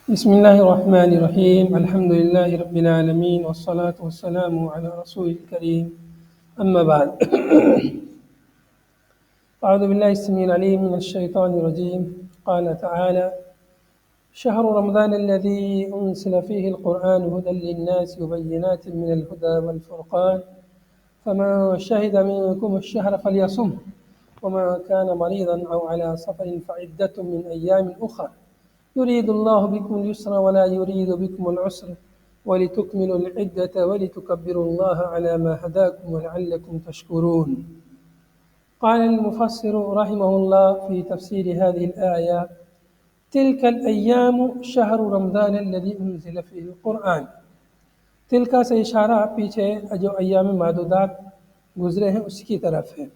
بسم الله الرحمن الرحيم الحمد لله رب العالمين والصلاة والسلام على رسول الكريم أما بعد أعوذ بالله السميع العليم من الشيطان الرجيم. قال تعالى: شهر رمضان الذي أنزل فيه القرآن هدى للناس وبينات من الهدى والفرقان فمن شهد منكم الشهر فليصمه ومن كان مريضا أو على سفر فعدة من أيام أخرى يريد الله بكم اليسر ولا يريد بكم العسر ولتكملوا العدة ولتكبروا الله على ما هداكم ولعلكم تشكرون. قال المفسر رحمه الله في تفسير هذه الآية: تلك الأيام شهر رمضان الذي أنزل فيه القرآن. تلکا سے اشارہ پیچھے جو ایام معدودات گزرے ہیں اس کی طرف ہے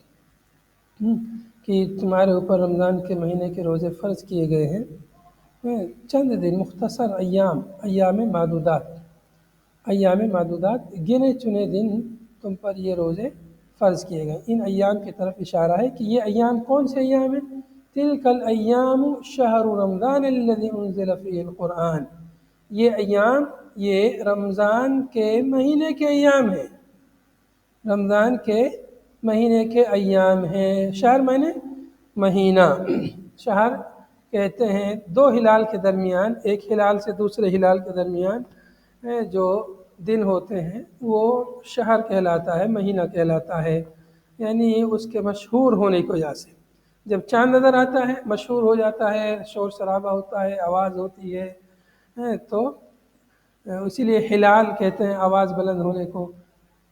کہ تمہارے اوپر رمضان کے مہینے کے روزے فرض کیے گئے ہیں، چند دن مختصر ایام معدودات گنے چنے دن تم پر یہ روزے فرض کیے گئے. ان ایام کی طرف اشارہ ہے کہ یہ ایام کون سے ایام ہیں؟ تلک الایام شہر رمضان الذی انزل فیہ القرآن. یہ ایام یہ رمضان کے مہینے کے ایام ہیں، رمضان کے مہینے کے ایام ہیں. شہر معنی مہینہ. شہر کہتے ہیں دو ہلال کے درمیان، ایک ہلال سے دوسرے ہلال کے درمیان جو دن ہوتے ہیں وہ شہر کہلاتا ہے، مہینہ کہلاتا ہے. یعنی اس کے مشہور ہونے کی وجہ سے جب چاند نظر آتا ہے مشہور ہو جاتا ہے، شور شرابہ ہوتا ہے، آواز ہوتی ہے، تو اسی لیے ہلال کہتے ہیں آواز بلند ہونے کو.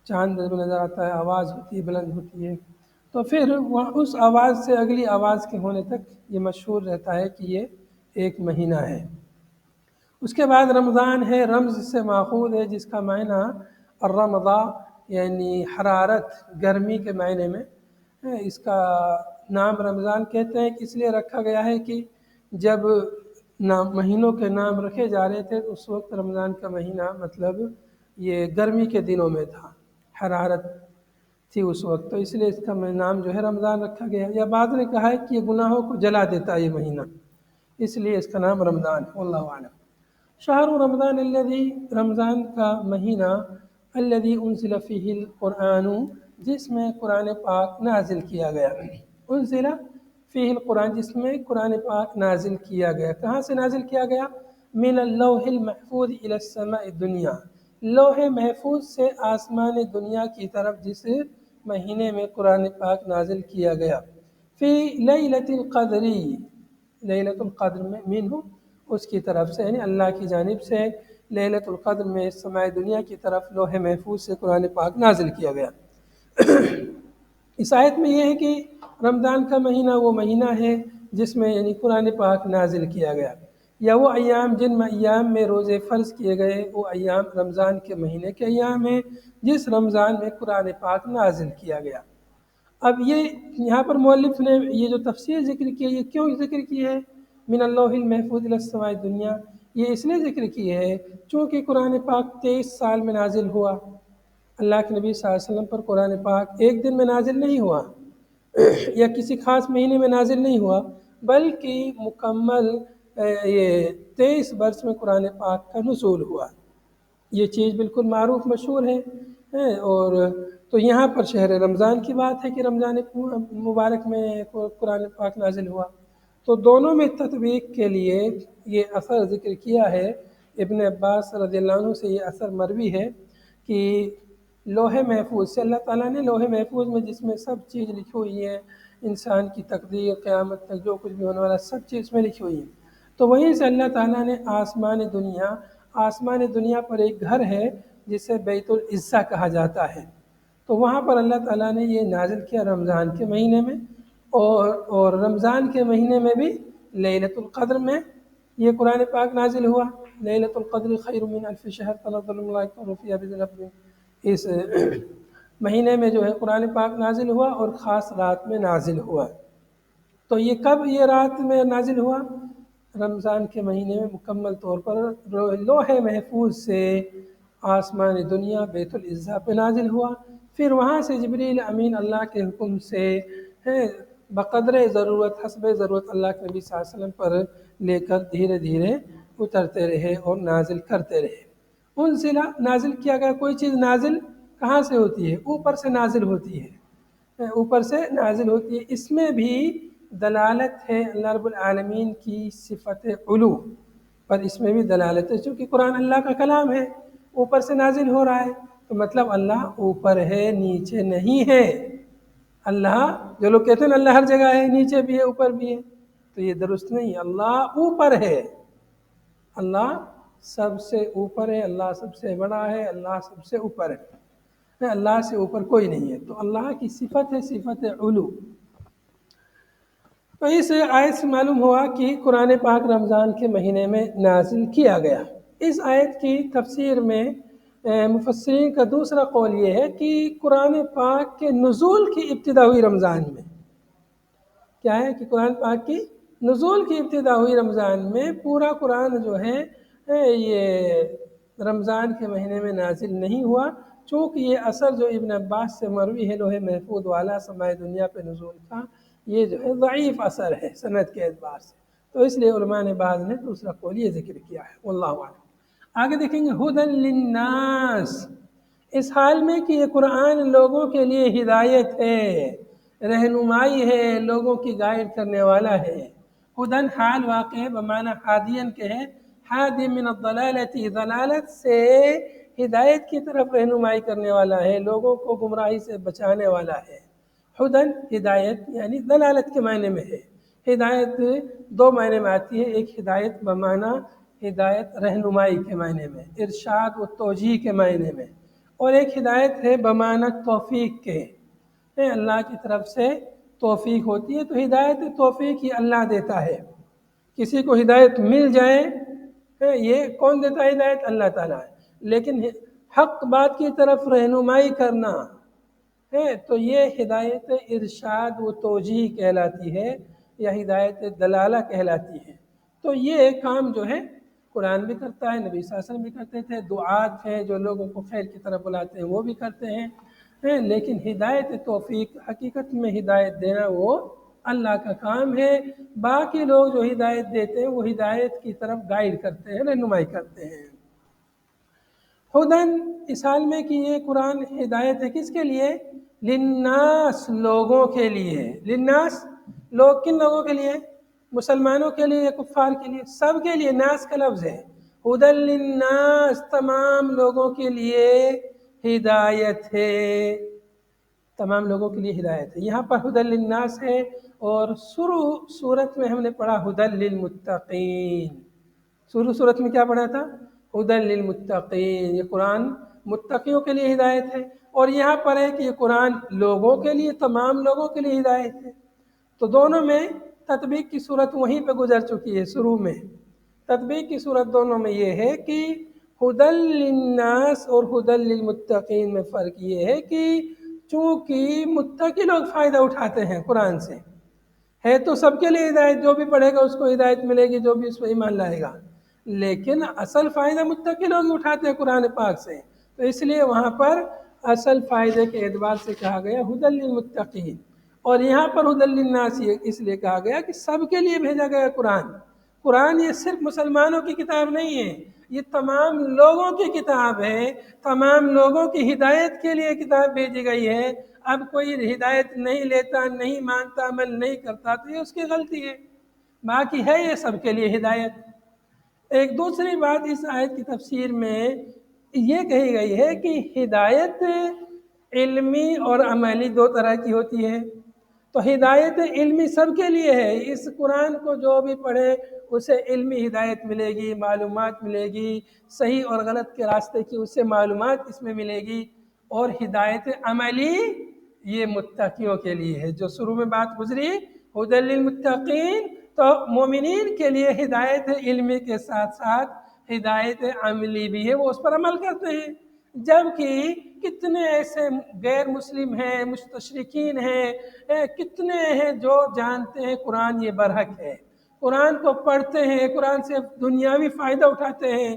چاند نظر آتا ہے، آواز ہوتی ہے، بلند ہوتی ہے، تو پھر اس آواز سے اگلی آواز کے ہونے تک یہ مشہور رہتا ہے کہ یہ ایک مہینہ ہے. اس کے بعد رمضان ہے، رمز سے ماخوذ ہے جس کا معنی الرمضاء یعنی حرارت، گرمی کے معنی میں. اس کا نام رمضان کہتے ہیں کہ اس لیے رکھا گیا ہے کہ جب مہینوں کے نام رکھے جا رہے تھے اس وقت رمضان کا مہینہ مطلب یہ گرمی کے دنوں میں تھا، حرارت تھی اس وقت، تو اس لیے اس کا نام جو ہے رمضان رکھا گیا. یا بعض نے کہا ہے کہ یہ گناہوں کو جلا دیتا ہے یہ مہینہ، اس لیے اس کا نام رمضان ہے. واللہ اعلم. شہر رمضان الذی، رمضان کا مہینہ، الذی انزل فیہ القرآن، جس میں قرآن پاک نازل کیا گیا. انزل فیہ القرآن، جس میں قرآن پاک نازل کیا گیا. کہاں سے نازل کیا گیا؟ من اللوح المحفوظ الی السماء الدنیا، لوح محفوظ سے آسمان دنیا کی طرف جس مہینے میں قرآن پاک نازل کیا گیا. فی لیلۃ القدر، لیلۃ القدر میں منہ اس کی طرف سے یعنی اللہ کی جانب سے لیلۃ القدر میں سماء دنیا کی طرف لوح محفوظ سے قرآن پاک نازل کیا گیا. اس آیت میں یہ ہے کہ رمضان کا مہینہ وہ مہینہ ہے جس میں یعنی قرآن پاک نازل کیا گیا، یا وہ ایام جن ایام میں روزے فرض کیے گئے وہ ایام رمضان کے مہینے کے ایام ہیں جس رمضان میں قرآن پاک نازل کیا گیا. اب یہ یہاں پر مؤلف نے یہ جو تفسیر ذکر کی ہے یہ کیوں ذکر کی ہے؟ من اللوح المحفوظ الی السماء الدنیا، یہ اس لیے ذکر کی ہے چونکہ قرآن پاک 23 سال میں نازل ہوا. اللہ کے نبی صلی اللہ علیہ وسلم پر قرآن پاک ایک دن میں نازل نہیں ہوا یا کسی خاص مہینے میں نازل نہیں ہوا، بلکہ مکمل یہ 23 برس میں قرآن پاک کا نزول ہوا. یہ چیز بالکل معروف مشہور ہے. اور تو یہاں پر شہر رمضان کی بات ہے کہ رمضان مبارک میں قرآن پاک نازل ہوا. تو دونوں میں تطبیق کے لیے یہ اثر ذکر کیا ہے. ابن عباس رضی اللہ عنہ سے یہ اثر مروی ہے کہ لوح محفوظ سے اللہ تعالیٰ نے لوح محفوظ میں جس میں سب چیز لکھی ہوئی ہے، انسان کی تقدیر قیامت تک جو کچھ بھی ہونے والا سب چیز میں لکھی ہوئی ہے، تو وہیں سے اللہ تعالیٰ نے آسمان دنیا پر ایک گھر ہے جسے بیت العزہ کہا جاتا ہے، تو وہاں پر اللہ تعالیٰ نے یہ نازل کیا رمضان کے مہینے میں. اور رمضان کے مہینے میں بھی لیلۃ القدر میں یہ قرآن پاک نازل ہوا. لیلۃ القدر خیر من الف شہر تنزل الملائکۃ والروح فیہا بإذن ربہم. اس مہینے میں جو ہے قرآن پاک نازل ہوا اور خاص رات میں نازل ہوا. تو یہ کب یہ رات میں نازل ہوا؟ رمضان کے مہینے میں مکمل طور پر لوح محفوظ سے آسمان دنیا بیت العزہ پہ نازل ہوا. پھر وہاں سے جبریل امین اللہ کے حکم سے بقدر ضرورت حسب ضرورت اللہ کے نبی صلی اللہ علیہ وسلم پر لے کر دھیرے دھیرے اترتے رہے اور نازل کرتے رہے۔ انزلہ نازل کیا گیا، کوئی چیز نازل کہاں سے ہوتی ہے؟ اوپر سے نازل ہوتی ہے، اوپر سے نازل ہوتی ہے۔ اس میں بھی دلالت ہے اللہ رب العالمین کی صفت علو پر، اس میں بھی دلالت ہے چونکہ قرآن اللہ کا کلام ہے، اوپر سے نازل ہو رہا ہے تو مطلب اللہ اوپر ہے، نیچے نہیں ہے۔ اللہ، جو لوگ کہتے ہیں اللہ ہر جگہ ہے، نیچے بھی ہے اوپر بھی ہے، تو یہ درست نہیں۔ اللہ اوپر ہے، اللہ سب سے اوپر ہے، اللہ سب سے بڑا ہے، اللہ سب سے اوپر ہے، اللہ سے اوپر کوئی نہیں ہے۔ تو اللہ کی صفت ہے صفت علو۔ تو اس آیت سے معلوم ہوا کہ قرآن پاک رمضان کے مہینے میں نازل کیا گیا۔ اس آیت کی تفسیر میں مفسرین کا دوسرا قول یہ ہے کہ قرآن پاک کے نزول کی ابتدا ہوئی رمضان میں۔ کیا ہے کہ قرآن پاک کی نزول کی ابتدا ہوئی رمضان میں، پورا قرآن جو ہے یہ رمضان کے مہینے میں نازل نہیں ہوا، چونکہ یہ اثر جو ابن عباس سے مروی ہے لوح محفوظ والا سماع دنیا پہ نزول کا، یہ جو ہے ضعیف اثر ہے سند کے اعتبار سے، تو اس لیے علماء نے بعض نے دوسرا قول یہ ذکر کیا ہے، واللہ اعلم۔ آگے دیکھیں گے ہدی للناس، اس حال میں کہ یہ قرآن لوگوں کے لیے ہدایت ہے، رہنمائی ہے، لوگوں کی گائیڈ کرنے والا ہے۔ ہدن حال واقع بمعنی ہادین کے ہے، ہادی من الضلالت، ضلالت سے ہدایت کی طرف رہنمائی کرنے والا ہے، لوگوں کو گمراہی سے بچانے والا ہے۔ ہدن ہدایت یعنی ضلالت کے معنی میں ہے۔ ہدایت دو معنی میں آتی ہے، ایک ہدایت بمعنی ہدایت رہنمائی کے معنی میں، ارشاد و توجیہ کے معنی میں، اور ایک ہدایت ہے بمعنی توفیق کے، اللہ کی طرف سے توفیق ہوتی ہے۔ تو ہدایت توفیق ہی اللہ دیتا ہے، کسی کو ہدایت مل جائے، یہ کون دیتا ہے ہدایت؟ اللہ تعالیٰ ہے، لیکن حق بات کی طرف رہنمائی کرنا ہے تو یہ ہدایت ارشاد و توجیہ کہلاتی ہے، یا ہدایت دلالہ کہلاتی ہے۔ تو یہ کام جو ہے قرآن بھی کرتا ہے، نبی صلی اللہ علیہ وسلم بھی کرتے تھے، دعات ہیں جو لوگوں کو خیر کی طرف بلاتے ہیں وہ بھی کرتے ہیں، لیکن ہدایت توفیق حقیقت میں ہدایت دینا وہ اللہ کا کام ہے۔ باقی لوگ جو ہدایت دیتے ہیں وہ ہدایت کی طرف گائیڈ کرتے ہیں، رہنمائی کرتے ہیں۔ ہدن اس حال میں کہ یہ قرآن ہدایت ہے کس کے لیے؟ للناس، لوگوں کے لیے۔ للناس لوگ، کن لوگوں کے لیے؟ مسلمانوں کے لیے یا کفار کے لیے؟ سب کے لیے، ناس کا لفظ ہے۔ ہدن للناس، تمام لوگوں کے لیے ہدایت ہے، تمام لوگوں کے لیے ہدایت ہے۔ یہاں پر ہدی للناس ہے، اور شروع صورت میں ہم نے پڑھا ہدی للمتقین۔ شروع صورت میں کیا پڑھا تھا؟ ہدی للمتقین، یہ قرآن متقیوں کے لیے ہدایت ہے، اور یہاں پر ہے کہ یہ قرآن لوگوں کے لیے، تمام لوگوں کے لیے ہدایت ہے۔ تو دونوں میں تطبیق کی صورت وہیں پہ گزر چکی ہے، شروع میں تطبیق کی صورت دونوں میں یہ ہے کہ ہدی للناس اور ہدی للمتقین میں فرق یہ ہے کہ چونکہ متقی لوگ فائدہ اٹھاتے ہیں قرآن سے، ہے تو سب کے لیے ہدایت، جو بھی پڑھے گا اس کو ہدایت ملے گی، جو بھی اس پہ ایمان لائے گا، لیکن اصل فائدہ متقی لوگ اٹھاتے ہیں قرآن پاک سے، تو اس لیے وہاں پر اصل فائدے کے اعتبار سے کہا گیا ہدی للمتقین، اور یہاں پر ہدی للناس اس لیے کہا گیا کہ سب کے لیے بھیجا گیا قرآن۔ قرآن یہ صرف مسلمانوں کی کتاب نہیں ہے، یہ تمام لوگوں کی کتاب ہے، تمام لوگوں کی ہدایت کے لیے کتاب بھیجی گئی ہے۔ اب کوئی ہدایت نہیں لیتا، نہیں مانتا، عمل نہیں کرتا تو یہ اس کی غلطی ہے، باقی ہے یہ سب کے لیے ہدایت۔ ایک دوسری بات اس آیت کی تفسیر میں یہ کہی گئی ہے کہ ہدایت علمی اور عملی دو طرح کی ہوتی ہے۔ تو ہدایت علمی سب کے لیے ہے، اس قرآن کو جو بھی پڑھے اسے علمی ہدایت ملے گی، معلومات ملے گی، صحیح اور غلط کے راستے کی اسے معلومات اس میں ملے گی۔ اور ہدایت عملی یہ متقیوں کے لیے ہے، جو شروع میں بات گزری ہدی للمتقین، تو مومنین کے لیے ہدایت علمی کے ساتھ ساتھ ہدایت عملی بھی ہے، وہ اس پر عمل کرتے ہیں۔ جبکہ کتنے ایسے غیر مسلم ہیں، مستشرقین ہیں، کتنے ہیں جو جانتے ہیں قرآن یہ برحق ہے، قرآن کو پڑھتے ہیں، قرآن سے دنیاوی فائدہ اٹھاتے ہیں،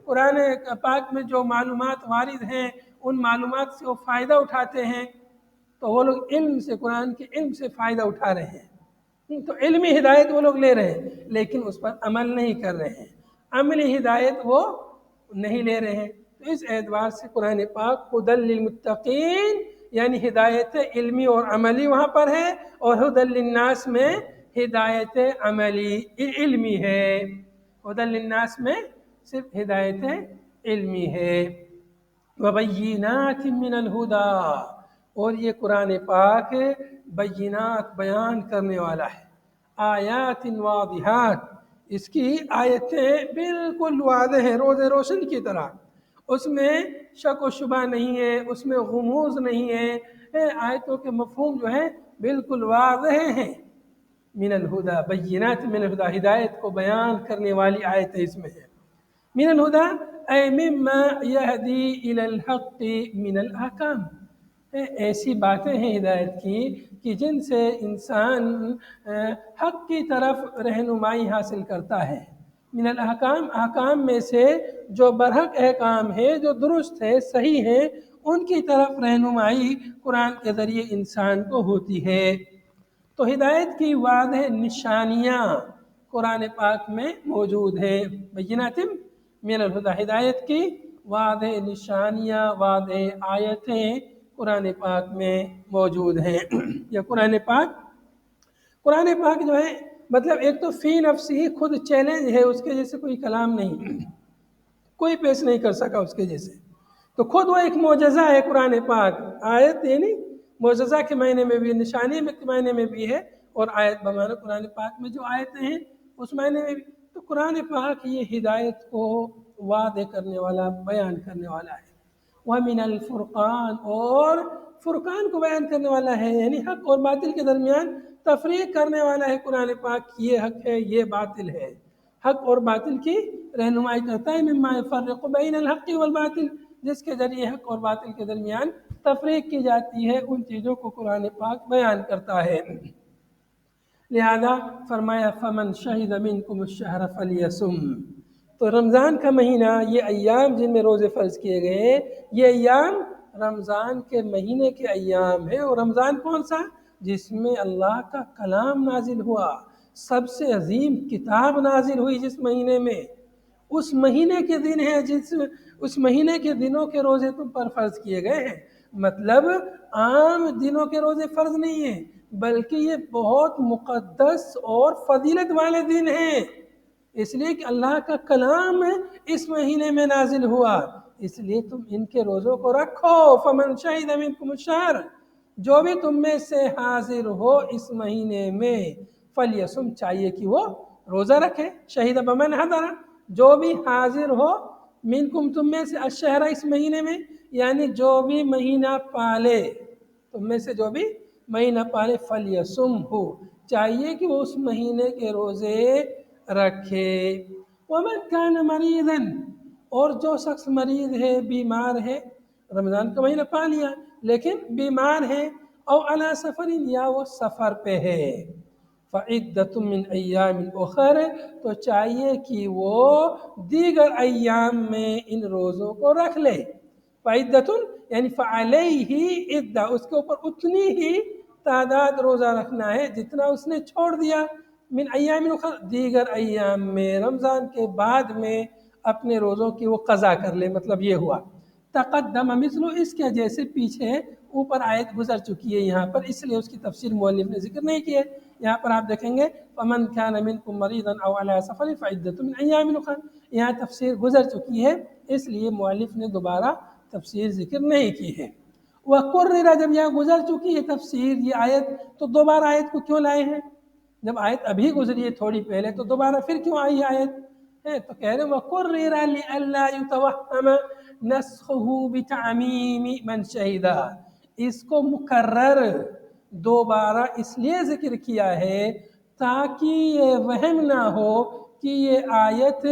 قرآن پاک میں جو معلومات وارد ہیں ان معلومات سے وہ فائدہ اٹھاتے ہیں، تو وہ لوگ علم سے، قرآن کے علم سے فائدہ اٹھا رہے ہیں۔ تو علمی ہدایت وہ لوگ لے رہے ہیں لیکن اس پر عمل نہیں کر رہے ہیں، عملی ہدایت وہ نہیں لے رہے ہیں۔ تو اس اعتبار سے قرآن پاک ہدی للمتقین یعنی ہدایت علمی اور عملی وہاں پر ہے، اور ہدی للناس میں ہدایت عملی علمی ہے، ہدی للناس میں صرف ہدایت علمی ہے۔ وبینات من الہدا، اور یہ قرآن پاک بینات بیان کرنے والا ہے، آیات واضحات، اس کی آیتیں بالکل واضح ہیں روز روشن کی طرح، اس میں شک و شبہ نہیں ہے، اس میں غموض نہیں ہے، آیتوں کے مفہوم جو ہے بالکل واضح ہیں۔ من الہدا، بینات من الہدا، ہدایت کو بیان کرنے والی آیتیں اس میں ہے۔ من الہدا اے مما یہدی الی الحق من الاحکام، ایسی باتیں ہیں ہدایت کی کہ جن سے انسان حق کی طرف رہنمائی حاصل کرتا ہے۔ من الاحکام، احکام میں سے جو برحق احکام ہے، جو درست ہے، صحیح ہے، ان کی طرف رہنمائی قرآن کے ذریعے انسان کو ہوتی ہے۔ تو ہدایت کی واضح نشانیاں قرآن پاک میں موجود ہیں، بینات من الہدا، ہدایت کی واضح نشانیاں، واضح آیتیں قرآن پاک میں موجود ہیں۔ یا قرآن پاک جو ہے مطلب ایک تو فی نفسی خود چیلنج ہے، اس کے جیسے کوئی کلام نہیں، کوئی پیش نہیں کر سکا اس کے جیسے، تو خود وہ ایک معجزہ ہے قرآن پاک، آیت یعنی معجزہ کے معنی میں بھی، نشانی کے معنی میں بھی ہے، اور آیت بمعنی قرآن پاک میں جو آیتیں ہیں اس معنی میں بھی۔ تو قرآن پاک یہ ہدایت کو واضح کرنے والا، بیان کرنے والا ہے۔ وَمِنَ الْفُرْقَانِ، اور فرقان کو بیان کرنے والا ہے، یعنی حق اور باطل کے درمیان تفریق کرنے والا ہے قرآن پاک، یہ حق ہے یہ باطل ہے، حق اور باطل کی رہنمائی کرتا ہے۔ مما یفرق بین الحق والباطل، جس کے ذریعے حق اور باطل کے درمیان تفریق کی جاتی ہے، ان چیزوں کو قرآن پاک بیان کرتا ہے۔ لہذا فرمایا فمن شہد منکم الشہر فلیصم، تو رمضان کا مہینہ، یہ ایام جن میں روزے فرض کیے گئے ہیں، یہ ایام رمضان کے مہینے کے ایام ہیں۔ اور رمضان کون سا؟ جس میں اللہ کا کلام نازل ہوا، سب سے عظیم کتاب نازل ہوئی جس مہینے میں، اس مہینے کے دن ہیں، اس مہینے کے دنوں کے روزے تم پر فرض کیے گئے ہیں۔ مطلب عام دنوں کے روزے فرض نہیں ہیں، بلکہ یہ بہت مقدس اور فضیلت والے دن ہیں، اس لیے کہ اللہ کا کلام اس مہینے میں نازل ہوا، اس لیے تم ان کے روزوں کو رکھو۔ فمن شہد منکم الشہر، جو بھی تم میں سے حاضر ہو اس مہینے میں، فلیصم، چاہیے کہ وہ روزہ رکھے۔ شہید بمن حضر، جو بھی حاضر ہو، منکم، تم میں سے، الشہر، اس مہینے میں، یعنی جو بھی مہینہ پالے، تم میں سے جو بھی مہینہ پالے، فلیصم ہو، چاہیے کہ وہ اس مہینے کے روزے رکھے۔ ومن کان مریضا، اور جو شخص مریض ہے، بیمار ہے، رمضان کا مہینہ پا لیا لیکن بیمار ہے، او علی سفر، یا وہ سفر پہ ہے، فعدۃ من ایام اخر، تو چاہیے کہ وہ دیگر ایام میں ان روزوں کو رکھ لے۔ فعدۃ یعنی فعلیہ عدہ، اس کے اوپر اتنی ہی تعداد روزہ رکھنا ہے جتنا اس نے چھوڑ دیا، من ایام اخر، دیگر ایام میں، رمضان کے بعد میں اپنے روزوں کی وہ قضا کر لے۔ مطلب یہ ہوا تقدم مثل، اس کے جیسے پیچھے اوپر آیت گزر چکی ہے یہاں پر، اس لیے اس کی تفسیر مؤلف نے ذکر نہیں کی ہے۔ یہاں پر آپ دیکھیں گے فمن كان منكم مريضا او على سفر فعدة من ایام اخر، یہاں تفسیر گزر چکی ہے، اس لیے مؤلف نے دوبارہ تفسیر ذکر نہیں کی ہے۔ وقرر، جب یہاں گزر چکی ہے تفسیر یہ آیت، تو دوبارہ آیت کو کیوں لائے ہیں؟ جب آیت ابھی گزری ہے تھوڑی پہلے، تو دوبارہ پھر کیوں آئی آیت ہے؟ تو کہہ رہے ہیں وقرر لئلا يتوهم نسخه بتعمیم من شہدہ، اس کو مکرر دوبارہ اس لیے ذکر کیا ہے تاکہ یہ وہم نہ ہو کہ یہ آیت،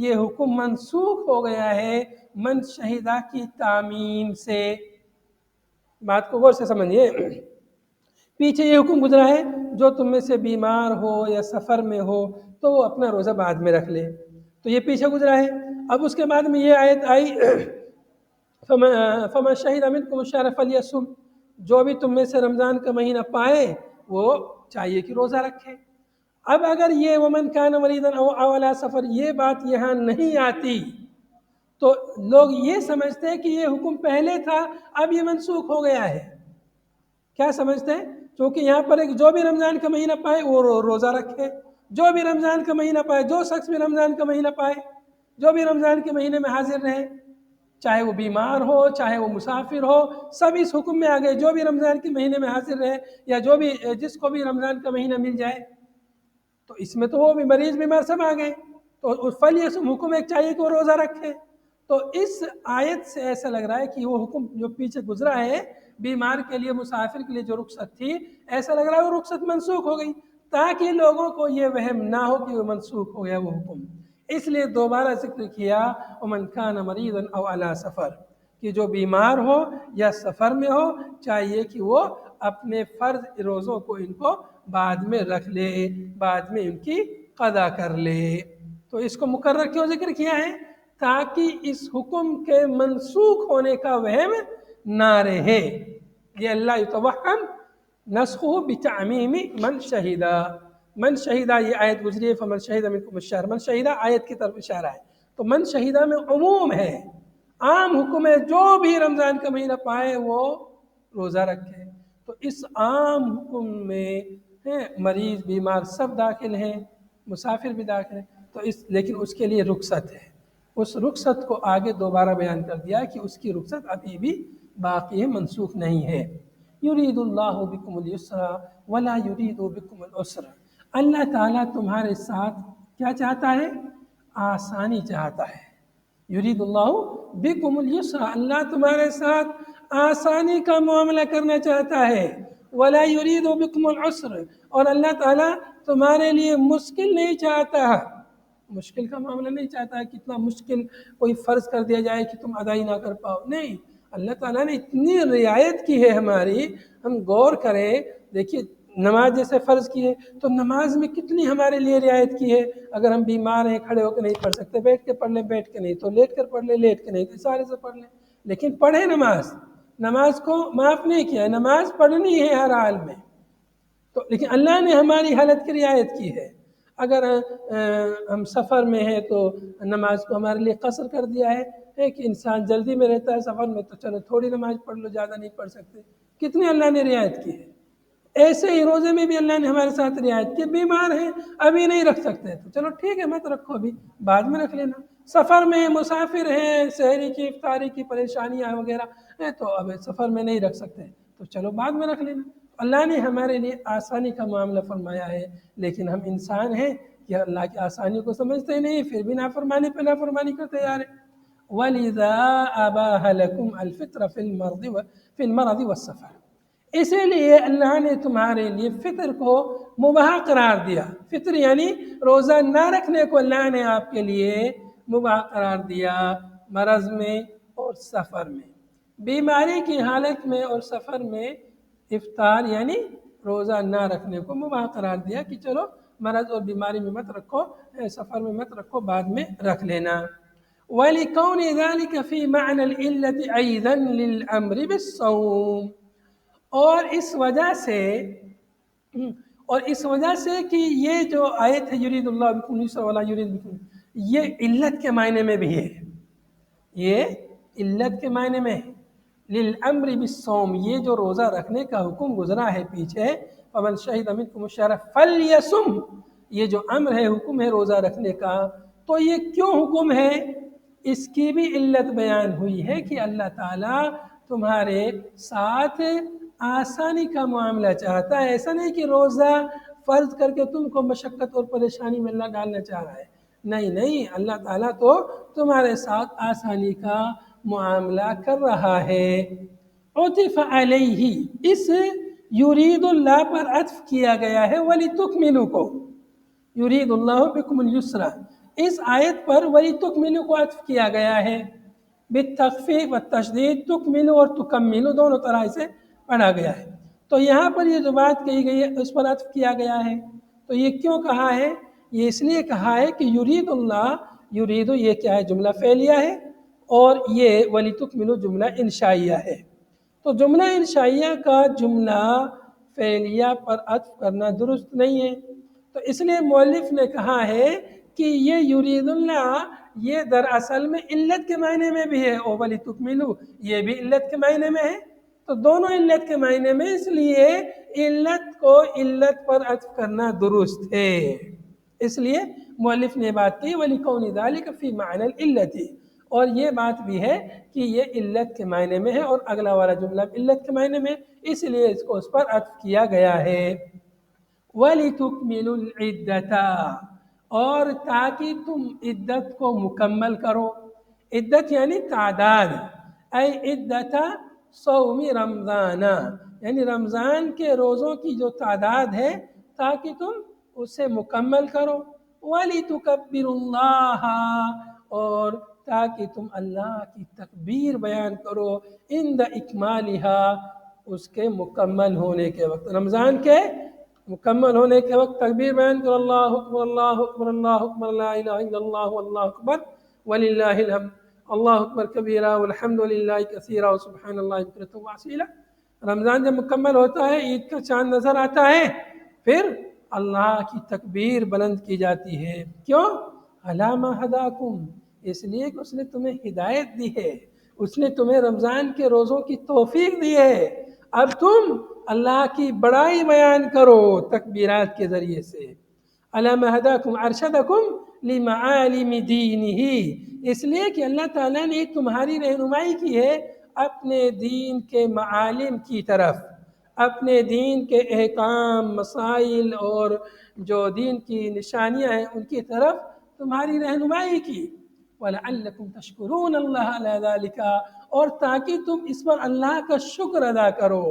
یہ حکم منسوخ ہو گیا ہے من شہدہ کی تعمیم سے۔ بات کو غور سے سمجھیے، پیچھے یہ حکم گزرا ہے جو تم میں سے بیمار ہو یا سفر میں ہو تو وہ اپنا روزہ بعد میں رکھ لے، تو یہ پیچھے گزرا ہے۔ اب اس کے بعد میں یہ آیت آئی فمن شہد منکم الشہر فلیصم، جو بھی تم میں سے رمضان کا مہینہ پائے وہ چاہیے کہ روزہ رکھے۔ اب اگر یہ ومن کان مریضا او علی سفر یہ بات یہاں نہیں آتی تو لوگ یہ سمجھتے ہیں کہ یہ حکم پہلے تھا، اب یہ منسوخ ہو گیا ہے۔ کیا سمجھتے ہیں؟ کیونکہ یہاں پر ایک جو بھی رمضان کا مہینہ پائے وہ روزہ رکھے، جو بھی رمضان کا مہینہ پائے، جو شخص بھی رمضان کا مہینہ پائے، جو بھی رمضان کے مہینے میں حاضر رہے، چاہے وہ بیمار ہو چاہے وہ مسافر ہو، سب اس حکم میں آ گئے۔ جو بھی رمضان کے مہینے میں حاضر رہے یا جو بھی جس کو بھی رمضان کا مہینہ مل جائے، تو اس میں تو وہ بھی مریض بیمار سب آ گئے، تو فلیصم حکم ایک چاہیے کہ وہ روزہ رکھے۔ تو اس آیت سے ایسا لگ رہا ہے کہ وہ حکم جو پیچھے گزرا ہے بیمار کے لیے، مسافر کے لیے جو رخصت تھی، ایسا لگ رہا ہے وہ رخصت منسوخ ہو گئی، تاکہ لوگوں کو یہ وہم نہ ہو کہ وہ منسوخ ہو گیا وہ حکم۔ اس لیے دوبارہ ذکر کیا ومن کان مریضا او علی سفر، کہ جو بیمار ہو یا سفر میں ہو چاہیے کہ وہ اپنے فرض روزوں کو ان کو بعد میں رکھ لے، بعد میں ان کی قضا کر لے۔ تو اس کو مقرر کیوں ذکر کیا ہے؟ تاکہ اس حکم کے منسوخ ہونے کا وہم نہ رہے۔ یہ اللہ یتوہم نسخہ بتعمیم من شہدہ۔ من شہیدہ یہ آیت گزری ہے، فمن شہد منکم الشہر، من شہیدہ آیت کی طرف اشارہ ہے۔ تو من شہیدہ میں عموم ہے، عام حکم ہے، جو بھی رمضان کا مہینہ پائے وہ روزہ رکھے۔ تو اس عام حکم میں مریض بیمار سب داخل ہیں، مسافر بھی داخل ہیں، تو لیکن اس کے لیے رخصت ہے۔ اس رخصت کو آگے دوبارہ بیان کر دیا کہ اس کی رخصت ابھی بھی باقی ہے، منسوخ نہیں ہے۔ یرید اللہ بکم اليسر ولا یرید بکم العسر، اللہ تعالیٰ تمہارے ساتھ کیا چاہتا ہے؟ آسانی چاہتا ہے۔ یرید اللہ بکم اليسر، اللہ تمہارے ساتھ آسانی کا معاملہ کرنا چاہتا ہے۔ ولا یرید بکم العسر، اور اللہ تعالیٰ تمہارے لیے مشکل نہیں چاہتا، مشکل کا معاملہ نہیں چاہتا، کتنا مشکل کوئی فرض کر دیا جائے کہ تم ادائی نہ کر پاؤ، نہیں، اللہ تعالیٰ نے اتنی رعایت کی ہے ہماری، ہم غور کریں۔ دیکھیے نماز جیسے فرض کی ہے تو نماز میں کتنی ہمارے لیے رعایت کی ہے۔ اگر ہم بیمار ہیں، کھڑے ہو کے نہیں پڑھ سکتے، بیٹھ کے پڑھ لیں، بیٹھ کے نہیں تو لیٹ کر پڑھ لیں، لیٹ کے نہیں تو سارے سے پڑھ لیں، لیکن پڑھیں نماز کو معاف نہیں کیا ہے، نماز پڑھنی ہے ہر حال میں۔ تو لیکن اللہ نے ہماری حالت کی رعایت کی ہے۔ اگر ہم سفر میں ہیں تو نماز کو ہمارے لیے قصر کر دیا ہے کہ انسان جلدی میں رہتا ہے سفر میں، تو چلو تھوڑی نماز پڑھ لو، زیادہ نہیں پڑھ سکتے، کتنی اللہ نے رعایت کی ہے۔ ایسے ہی روزے میں بھی اللہ نے ہمارے ساتھ رعایت کی، بیمار ہیں ابھی نہیں رکھ سکتے تو چلو ٹھیک ہے مت رکھو، ابھی بعد میں رکھ لینا۔ سفر میں مسافر ہیں، سحری کی افطاری کی پریشانیاں وغیرہ ہیں تو اب سفر میں نہیں رکھ سکتے تو چلو بعد میں رکھ لینا۔ اللہ نے ہمارے لیے آسانی کا معاملہ فرمایا ہے، لیکن ہم انسان ہیں کہ اللہ کی آسانی کو سمجھتے ہی نہیں، پھر بھی نافرمانی پہ نافرمانی کو تیار ہے۔ وَلِذَا أَبَاحَ لَكُمْ الْفِطْرَ فِي الْمَرَضِ وَالسَّفَرِ، اسی لیے اللہ نے تمہارے لیے فطر کو مباح قرار دیا۔ فطر یعنی روزہ نہ رکھنے کو اللہ نے آپ کے لیے مباح قرار دیا، مرض میں اور سفر میں، بیماری کی حالت میں اور سفر میں افطار یعنی روزہ نہ رکھنے کو مباح قرار دیا کہ چلو مرض اور بیماری میں مت رکھو، سفر میں مت رکھو، بعد میں رکھ لینا۔ وَلِكَوْنِ ذَلِكَ فِي مَعْنَى الْعِلَّةِ أَيْضًا لِلْأَمْرِ بِالصَّوْمِ، اور اس وجہ سے کہ یہ جو آیت ہے یرید اللہ بکم اليسر ولا یرید بکم، یہ علت کے معنی میں بھی ہے، یہ علت کے معنی میں ہے۔ للامر بالصوم، یہ جو روزہ رکھنے کا حکم گزرا ہے پیچھے، فمن شہد منکم الشہر فلیصم، یہ جو امر ہے، حکم ہے روزہ رکھنے کا، تو یہ کیوں حکم ہے؟ اس کی بھی علت بیان ہوئی ہے کہ اللہ تعالیٰ تمہارے ساتھ آسانی کا معاملہ چاہتا ہے، ایسا نہیں کہ روزہ فرض کر کے تم کو مشقت اور پریشانی میں اللہ ڈالنا چاہ رہا ہے، نہیں، اللہ تعالیٰ تو تمہارے ساتھ آسانی کا معاملہ کر رہا ہے۔ عطف علیہ، اس یرید اللہ پر عطف کیا گیا ہے وَلِتُكْمِلُوا کو، یرید اللہ بکم اليسر، اس آیت پر وَلِتُكْمِلُوا کو عطف کیا گیا ہے، بالتخفیف والتشدید، تکملوا اور تکملوا دونوں طرح سے پڑھا گیا ہے۔ تو یہاں پر یہ جو بات کہی گئی ہے اس پر عطف کیا گیا ہے، تو یہ کیوں کہا ہے؟ یہ اس لیے کہا ہے کہ یرید اللہ، یرید یہ کیا ہے؟ جملہ فعلیہ ہے، اور یہ وَلِتُكْمِلُوا جملہ انشائیہ ہے۔ تو جملہ انشائیہ کا جملہ فعلیہ پر عطف کرنا درست نہیں ہے۔ تو اس لیے مؤلف نے کہا ہے کہ یہ یرید اللہ یہ دراصل میں علت کے معنی میں بھی ہے، او وَلِتُكْمِلُوا یہ بھی علت کے معنی میں ہے، تو دونوں علت کے معنی میں، اس لیے علت کو علت پر عطف کرنا درست ہے۔ اس لیے مؤلف نے بات کی وَلِكَوْنِ ذَلِكَ فِي مَعْنَى الْعِلَّةِ، اور یہ بات بھی ہے کہ یہ علت کے معنی میں ہے، اور اگلا والا جملہ علت کے معنی میں، اس لیے اس کو اس پر عطف کیا گیا ہے۔ وَلِتُكْمِلُوا الْعِدَّةَ، اور تاکہ تم عدت کو مکمل کرو، عدت یعنی تعداد، اے عدت صوم رمضان، یعنی رمضان کے روزوں کی جو تعداد ہے تاکہ تم اسے مکمل کرو۔ وَلِتُكَبِّرُوا اللَّهَ، اور تاکہ تم اللہ کی تکبیر بیان کرو، عند اکمالها، اس کے مکمل ہونے کے وقت، رمضان کے مکمل ہونے کے وقت تکبیر بیان کرو، اللہ اکبر اللہ اکبر اللہ اکبر لا الہ الا اللہ واللہ اکبر وللہ الحمد، اللہ اکبر کبیرہ والحمد للہ کثیرہ وسبحان اللہ بکرۃ واصیلہ۔ رمضان جب مکمل ہوتا ہے، عید کا چاند نظر آتا ہے، پھر اللہ کی تکبیر بلند کی جاتی ہے۔ کیوں؟ علی ما ہداکم، اس لیے کہ اس نے تمہیں ہدایت دی ہے، اس نے تمہیں رمضان کے روزوں کی توفیق دی ہے، اب تم اللہ کی بڑائی بیان کرو تکبیرات کے ذریعے سے۔ علی ما ہداکم ارشدکم لمعالم دینہ، اس لیے کہ اللہ تعالیٰ نے تمہاری رہنمائی کی ہے اپنے دین کے معالم کی طرف، اپنے دین کے احکام، مسائل اور جو دین کی نشانیاں ہیں ان کی طرف تمہاری رہنمائی کی۔ وَلَعَلَّكُمْ تَشْكُرُونَ اللَّهَ عَلَى ذَلِكَ، اور تاکہ تم اس پر اللہ کا شکر ادا کرو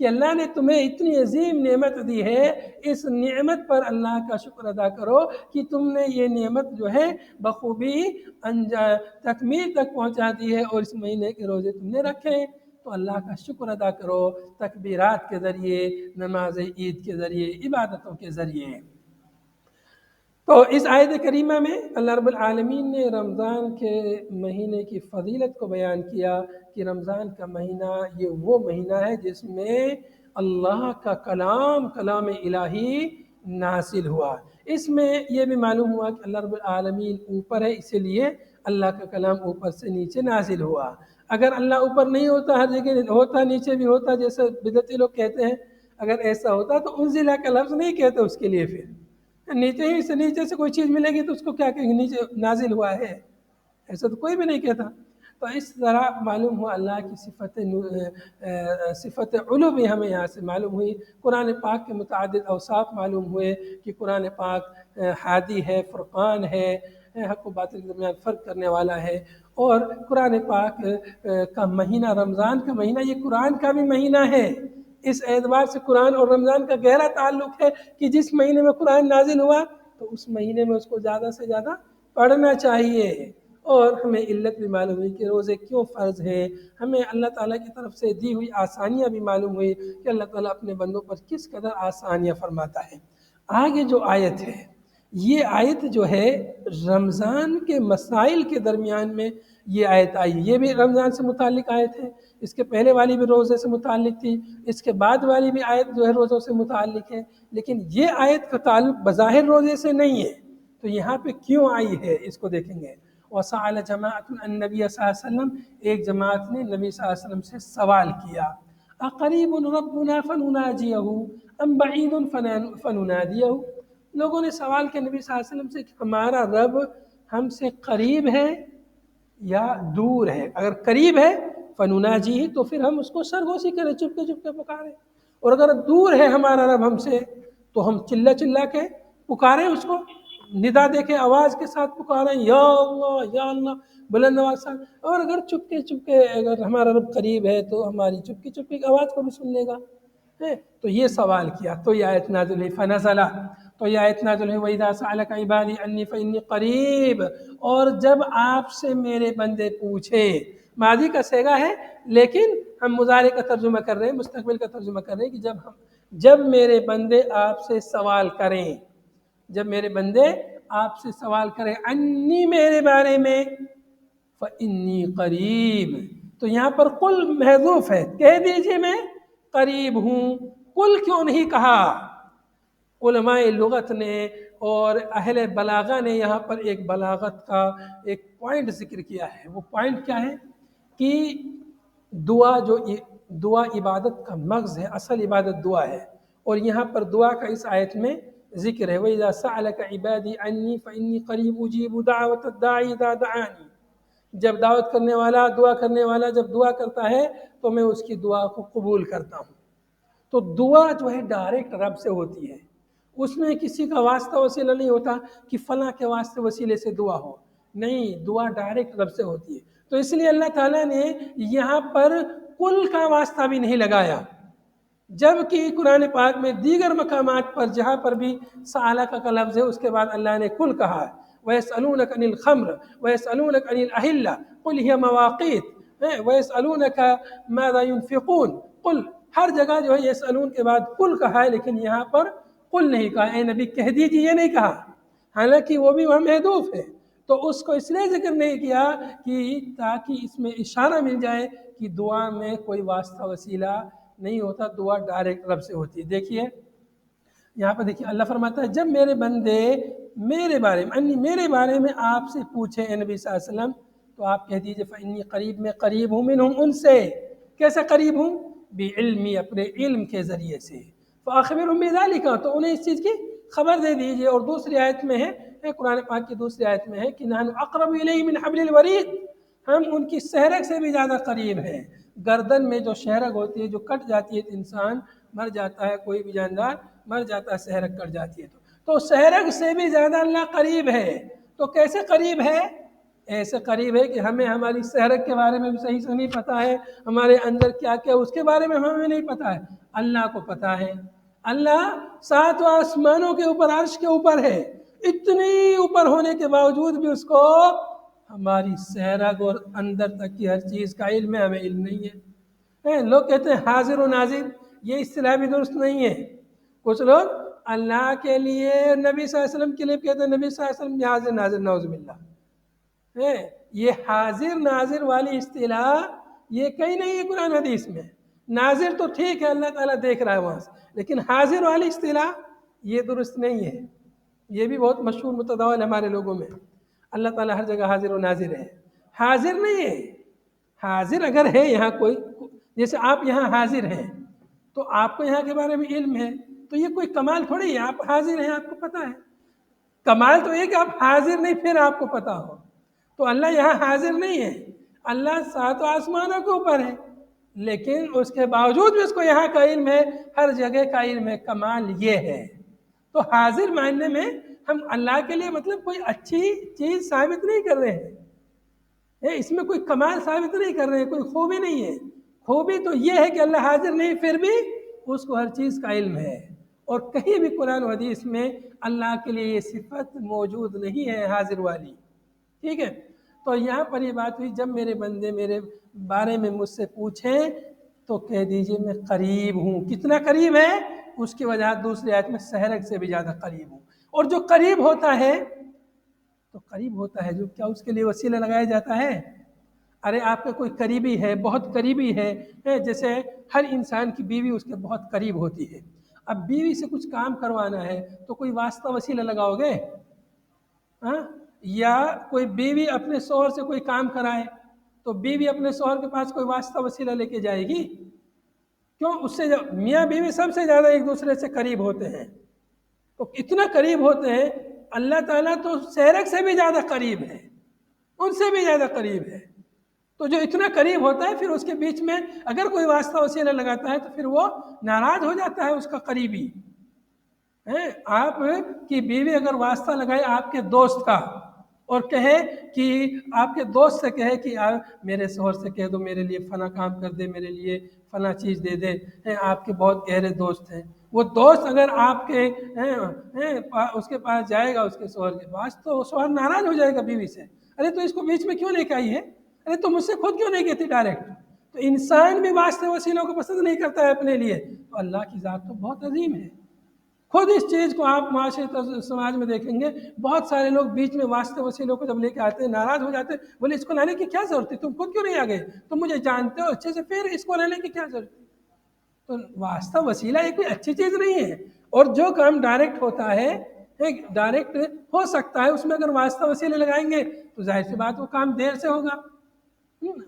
کہ اللہ نے تمہیں اتنی عظیم نعمت دی ہے، اس نعمت پر اللہ کا شکر ادا کرو کہ تم نے یہ نعمت جو ہے بخوبی تکمیل تک پہنچا دی ہے، اور اس مہینے کے روزے تم نے رکھے، تو اللہ کا شکر ادا کرو تکبیرات کے ذریعے، نماز عید کے ذریعے، عبادتوں کے ذریعے۔ تو اس آیت کریمہ میں اللہ رب العالمین نے رمضان کے مہینے کی فضیلت کو بیان کیا کہ رمضان کا مہینہ یہ وہ مہینہ ہے جس میں اللہ کا کلام الہی نازل ہوا۔ اس میں یہ بھی معلوم ہوا کہ اللہ رب العالمین اوپر ہے، اسی لیے اللہ کا کلام اوپر سے نیچے نازل ہوا۔ اگر اللہ اوپر نہیں ہوتا، ہر جگہ ہوتا، نیچے بھی ہوتا، جیسے بدعتی لوگ کہتے ہیں، اگر ایسا ہوتا تو انزلہ کا لفظ نہیں کہتے اس کے لیے، پھر نیچے سے کوئی چیز ملے گی تو اس کو کیا کہیں گے؟ نیچے نازل ہوا ہے، ایسا تو کوئی بھی نہیں کہتا۔ تو اس طرح معلوم ہوا اللہ کی صفت علو بھی ہمیں یہاں سے معلوم ہوئی۔ قرآن پاک کے متعدد اوصاف معلوم ہوئے کہ قرآن پاک ہادی ہے، فرقان ہے، حق و باطل کے درمیان فرق کرنے والا ہے، اور قرآن پاک کا مہینہ، رمضان کا مہینہ، یہ قرآن کا بھی مہینہ ہے۔ اس اعتبار سے قرآن اور رمضان کا گہرا تعلق ہے کہ جس مہینے میں قرآن نازل ہوا تو اس مہینے میں اس کو زیادہ سے زیادہ پڑھنا چاہیے۔ اور ہمیں علت بھی معلوم ہوئی کہ روزے کیوں فرض ہیں، ہمیں اللہ تعالیٰ کی طرف سے دی ہوئی آسانیاں بھی معلوم ہوئی کہ اللہ تعالیٰ اپنے بندوں پر کس قدر آسانیاں فرماتا ہے۔ آگے جو آیت ہے، یہ آیت جو ہے رمضان کے مسائل کے درمیان میں یہ آیت آئی، یہ بھی رمضان سے متعلق آیت ہے، اس کے پہلے والی بھی روزے سے متعلق تھی، اس کے بعد والی بھی آیت جو ہے روزوں سے متعلق ہے، لیکن یہ آیت کا تعلق بظاہر روزے سے نہیں ہے، تو یہاں پہ کیوں آئی ہے اس کو دیکھیں گے۔ وَسَأَلَ جَمَاعَةٌ النَّبِيَّ صلی اللہ علیہ وسلم، ایک جماعت نے نبی صلی اللہ علیہ وسلم سے سوال کیا، اَقَرِيبٌ رَبُّنَا فَنُنَاجِيَهُ أَمْ بَعِيدٌ فَنُنَادِيَهُ، لوگوں نے سوال کیا نبی صلی اللہ علیہ وسلم سے کہ ہمارا رب ہم سے قریب ہے یا دور ہے؟ اگر قریب ہے فَنُنَاجِيهِ، تو پھر ہم اس کو سرگوشی کریں، چپکے چپکے پکاریں، اور اگر دور ہے ہمارا رب ہم سے تو ہم چلا چلا کے پکاریں، اس کو ندا دے کے آواز کے ساتھ پکاریں، یا اللہ بلند آواز سے، اور اگر چپکے چپکے اگر ہمارا رب قریب ہے تو ہماری چپکی چپکی آواز کو بھی سن لے گا۔ تو یہ سوال کیا، تو یہ آیت نازل ہوئی فنزل، تو یہ آیت نازل ہوئی وَإِذَا سَأَلَكَ عِبَادِي عَنِّي فَإِنِّي قَرِيبٌ، اور جب آپ سے میرے بندے پوچھے، ماضی کا صیغہ ہے لیکن ہم مضارع کا ترجمہ کر رہے ہیں، مستقبل کا ترجمہ کر رہے ہیں کہ جب میرے بندے آپ سے سوال کریں، جب میرے بندے آپ سے سوال کریں انی، میرے بارے میں، فإنی قریب، تو یہاں پر قل محذوف ہے، کہہ دیجئے میں قریب ہوں، کل کیوں نہیں کہا؟ علماء لغت نے اور اہل بلاغہ نے یہاں پر ایک بلاغت کا ایک پوائنٹ ذکر کیا ہے. وہ پوائنٹ کیا ہے کہ دعا عبادت کا مغز ہے، اصل عبادت دعا ہے، اور یہاں پر دعا کا اس آیت میں ذکر ہے. وَإِذَا سَأَلَكَ عِبَادِي عَنِّي فَإِنِّي قَرِيبٌ أُجِيبُ دَعْوَةَ الدَّاعِ إِذَا دَعَانِ. جب دعوت کرنے والا، دعا کرنے والا جب دعا کرتا ہے تو میں اس کی دعا کو قبول کرتا ہوں. تو دعا جو ہے ڈائریکٹ رب سے ہوتی ہے، اس میں کسی کا واسطہ وسیلہ نہیں ہوتا کہ فلاں کے واسطے وسیلے سے دعا ہو، نہیں، دعا ڈائریکٹ رب سے ہوتی ہے. تو اس لیے اللہ تعالیٰ نے یہاں پر کل کا واسطہ بھی نہیں لگایا، جبکہ قرآن پاک میں دیگر مقامات پر جہاں پر بھی سالک کا لفظ ہے اس کے بعد اللہ نے کل کہا ہے. وَيَسْأَلُونَكَ عَنِ الْخَمْرِ وَيَسْأَلُونَكَ عَنِ الْأَهِلَّةِ قُلْ هِيَ مَوَاقِيتُ وَيَسْأَلُونَكَ مَاذَا يُنْفِقُونَ قُلْ. ہر جگہ جو ہے یسألون کے بعد کل کہا ہے، لیکن یہاں پر قل نہیں کہا. اے نبی کہہ دیجیے، یہ نہیں کہا، حالانکہ وہ بھی وہاں محذوف ہے. تو اس کو اس لیے ذکر نہیں کیا کہ تاکہ اس میں اشارہ مل جائے کہ دعا میں کوئی واسطہ وسیلہ نہیں ہوتا، دعا ڈائریکٹ رب سے ہوتی ہے. دیکھیے یہاں پر دیکھیے اللہ فرماتا ہے جب میرے بندے میرے بارے میں آپ سے پوچھے اے نبی صلی اللہ علیہ وسلم تو آپ کہہ دیجئے فإنی قریب، میں قریب ہوں، منہم، ان سے. کیسے قریب ہوں؟ بعلمی، اپنے علم کے ذریعے سے. فأخبرهم بذلک، تو انہیں اس چیز کی خبر دے دیجئے. اور دوسری آیت میں ہے، قرآن پاک کی دوسری آیت میں ہے کہ نحن اقرب الیہ من حبل الورید، ہم ان کی شہرگ سے بھی زیادہ قریب ہیں. گردن میں جو شہرگ ہوتی ہے، جو کٹ جاتی ہے تو انسان مر جاتا ہے، کوئی بھی جاندار مر جاتا ہے، شہرگ کٹ جاتی ہے تو شہرگ سے بھی زیادہ اللہ قریب ہے. تو کیسے قریب ہے؟ ایسے قریب ہے کہ ہمیں ہماری شہرگ کے بارے میں بھی صحیح سے نہیں پتہ ہے، ہمارے اندر کیا کیا اس کے بارے میں ہمیں نہیں پتہ ہے، اللہ کو پتہ ہے. اللہ 7 آسمانوں کے اوپر، عرش کے اوپر ہے، اتنی اوپر ہونے کے باوجود بھی اس کو ہماری شہرگ اور اندر تک کی ہر چیز کا علم ہے، ہمیں علم نہیں ہے. لوگ کہتے ہیں حاضر و ناظر، یہ اصطلاح بھی درست نہیں ہے. کچھ لوگ اللہ کے لیے، نبی صلی اللہ علیہ وسلم کے لیے کہتے ہیں نبی صلی اللہ علیہ وسلم یہ حاضر ناظر، نعوذ باللہ. یہ حاضر ناظر والی اصطلاح یہ کہیں نہیں ہے قرآن حدیث میں. ناظر تو ٹھیک ہے، اللہ تعالیٰ دیکھ رہا ہے وہاں سے، لیکن حاضر والی اصطلاح یہ درست نہیں ہے. یہ بھی بہت مشہور متداول ہمارے لوگوں میں. اللہ تعالیٰ ہر جگہ حاضر و ناظر ہے، حاضر نہیں ہے. حاضر اگر ہے یہاں کوئی، جیسے آپ یہاں حاضر ہیں تو آپ کو یہاں کے بارے میں علم ہے، تو یہ کوئی کمال تھوڑی ہے. آپ حاضر ہیں، آپ کو پتہ ہے. کمال تو یہ کہ آپ حاضر نہیں پھر آپ کو پتہ ہو. تو اللہ یہاں حاضر نہیں ہے، اللہ 7 آسمانوں کے اوپر ہے، لیکن اس کے باوجود بھی اس کو یہاں کا علم ہے، ہر جگہ کا علم ہے. کمال یہ ہے. تو حاضر ماننے میں ہم اللہ کے لیے مطلب کوئی اچھی چیز ثابت نہیں کر رہے ہیں، اس میں کوئی کمال ثابت نہیں کر رہے ہیں، کوئی خوبی نہیں ہے. خوبی تو یہ ہے کہ اللہ حاضر نہیں پھر بھی اس کو ہر چیز کا علم ہے. اور کہیں بھی قرآن و حدیث میں اللہ کے لیے یہ صفت موجود نہیں ہے حاضر والی. ٹھیک ہے. تو یہاں پر یہ بات ہوئی جب میرے بندے میرے بارے میں مجھ سے پوچھیں تو کہہ دیجئے میں قریب ہوں. کتنا قریب ہے؟ اس کی وجہ دوسری آیت میں شہرگ سے بھی زیادہ قریب ہوں. اور جو قریب ہوتا ہے تو قریب ہوتا ہے جو کیا اس کے لیے وسیلہ لگایا جاتا ہے؟ ارے آپ کا کوئی قریبی ہے، بہت قریبی ہے، جیسے ہر انسان کی بیوی اس کے بہت قریب ہوتی ہے. اب بیوی سے کچھ کام کروانا ہے تو کوئی واسطہ وسیلہ لگاؤ گے؟ یا کوئی بیوی اپنے شوہر سے کوئی کام کرائے تو بیوی اپنے شوہر کے پاس کوئی واسطہ وسیلہ لے کے جائے گی؟ کیوں؟ اس سے میاں بیوی سب سے زیادہ ایک دوسرے سے قریب ہوتے ہیں. تو اتنا قریب ہوتے ہیں، اللہ تعالیٰ تو شہرگ سے بھی زیادہ قریب ہے، ان سے بھی زیادہ قریب ہے. تو جو اتنا قریب ہوتا ہے پھر اس کے بیچ میں اگر کوئی واسطہ وسیلہ لگاتا ہے تو پھر وہ ناراض ہو جاتا ہے اس کا قریبی. آپ کی بیوی اگر واسطہ لگائے آپ کے دوست کا اور کہے کہ آپ کے دوست سے کہے کہ میرے شوہر سے کہہ دو میرے لیے فلاں کام کر دے، میرے لیے فلاں چیز دے دے، آپ کے بہت گہرے دوست ہیں، وہ دوست اگر آپ کے اس کے پاس جائے گا، اس کے شوہر کے پاس، تو شوہر ناراض ہو جائے گا بیوی سے. ارے تو اس کو بیچ میں کیوں لے کے آئی ہے؟ ارے تو مجھ سے خود کیوں نہیں کہتی ڈائریکٹ؟ تو انسان بھی واسطے وسیلوں کو پسند نہیں کرتا ہے اپنے لیے. تو اللہ کی ذات تو بہت عظیم ہے. خود اس چیز کو آپ معاشرے سماج میں دیکھیں گے، بہت سارے لوگ بیچ میں واسطے وسیلوں کو جب لے کے آتے ہیں ناراض ہو جاتے ہیں، بولے اس کو لانے کی کیا ضرورت ہے؟ تم خود کیوں نہیں آ گئے؟ تم مجھے جانتے ہو اچھے سے، پھر اس کو لانے کی کیا ضرورت ہے؟ تو واسطہ وسیلہ یہ کوئی اچھی چیز نہیں ہے، اور جو کام ڈائریکٹ ہوتا ہے ڈائریکٹ ہو سکتا ہے، اس میں اگر واسطہ وسیلے لگائیں گے تو ظاہر سی بات وہ کام دیر سے ہوگا،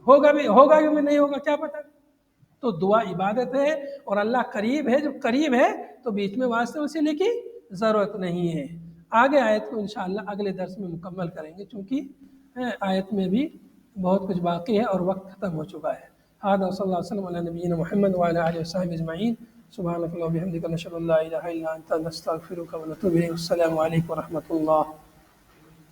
ہوگا بھی نہیں ہوگا کیا پتہ۔ تو دعا عبادت ہے اور اللہ قریب ہے، جب قریب ہے تو بیچ میں واسطے وسیلے کی ضرورت نہیں ہے۔ آگے آیت کو انشاءاللہ اگلے درس میں مکمل کریں گے، چونکہ آیت میں بھی بہت کچھ باقی ہے اور وقت ختم ہو چکا ہے۔ هذا صلی اللہ علیہ وسلم علی نبینا محمد وعلی آلہ وصحبہ اجمعین، سبحانک اللہم وبحمدک، نشہد ان لا الہ الا انت، نستغفرک ونتوب الیک۔ السلام علیکم ورحمۃ اللہ۔